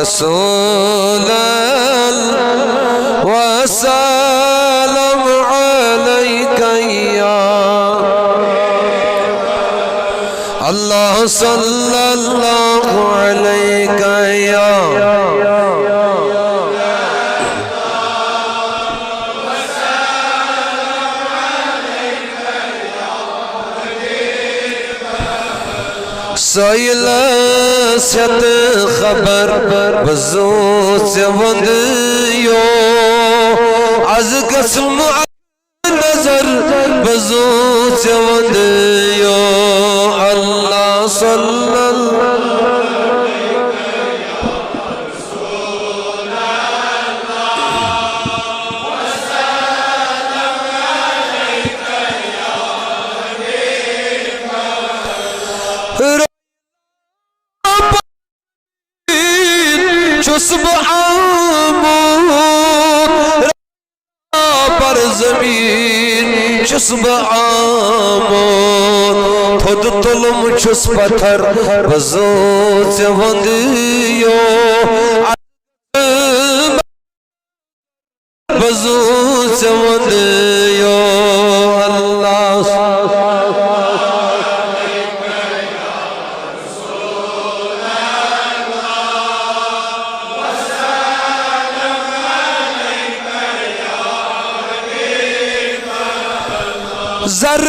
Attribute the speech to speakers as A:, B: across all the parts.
A: रसूलन व सलाम अलैका या अल्लाह सल्लल्लाहु अलैका या सयलसत खबर बजूत से वंदियो आज कसम नजर बजूत से वंदियो अल्लाह सल्लल्लाहु पर जमीन चुस्ब आमोन थोद तुलम चुस पत्थर बजूत से वंदियो बजूत से वंदियो अल्लाह जर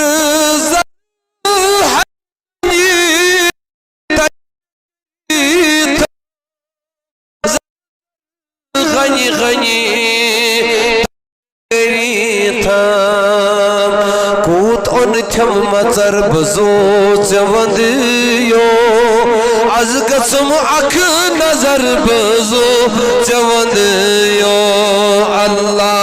A: गनी गनी कूत on थम मचर बजूत से वंदियो आज कसम अख नजर बजूत से वंदियो अल्लाह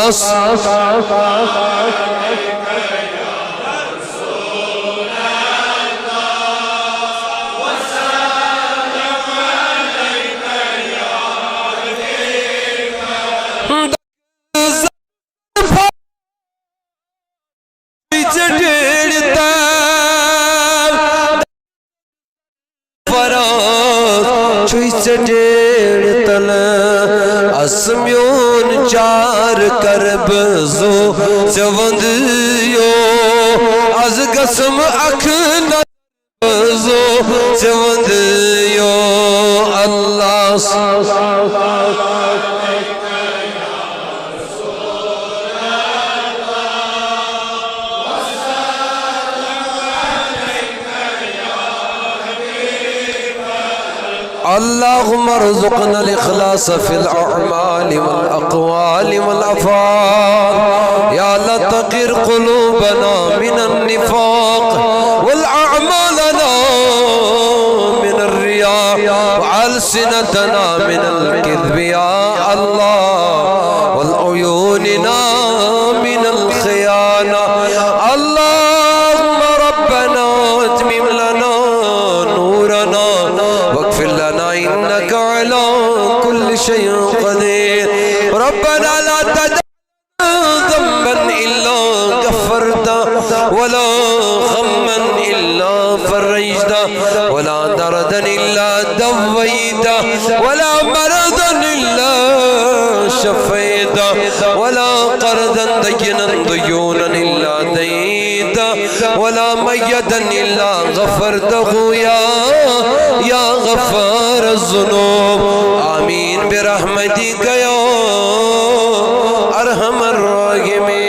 A: असम्योन चार करब जो चवंदियो आज कसम अख नजो चवंदियो अल्लाह अल्लाहुम्मा रज़ुक़ना अल-इख़लास फ़िल अअमाल वल अक़वाल वल अफ़आल या अल्लाह तक़िर क़ुलूबना मिनन निफ़ाक़ वल अअमालना मिनर रिया व अलसिनतना मिनल किज़्ब या अल्लाह वल उयूनिना मिनल ख़ियाना अल्लाहुम्मा रब्बना अतमिम लना नूरना वग़फ़िर लना इन्नका अला कुल्लि शैइन क़दीर रब्बना ला तदअ ज़ंबन इल्ला गफ़रता वला ग़म्मन इल्ला फ़रजता वला दरदन इल्ला दवैता वला मरदन इल्ला शफ़ैता वला क़र्दन दय्यनन दयूनन इल्ला दयीता वला मय्यतन इल्ला गफ़रतहु या गफ़ार ज़ुनूब आमीन बिरहमतिका या अरहमर राहिमीन।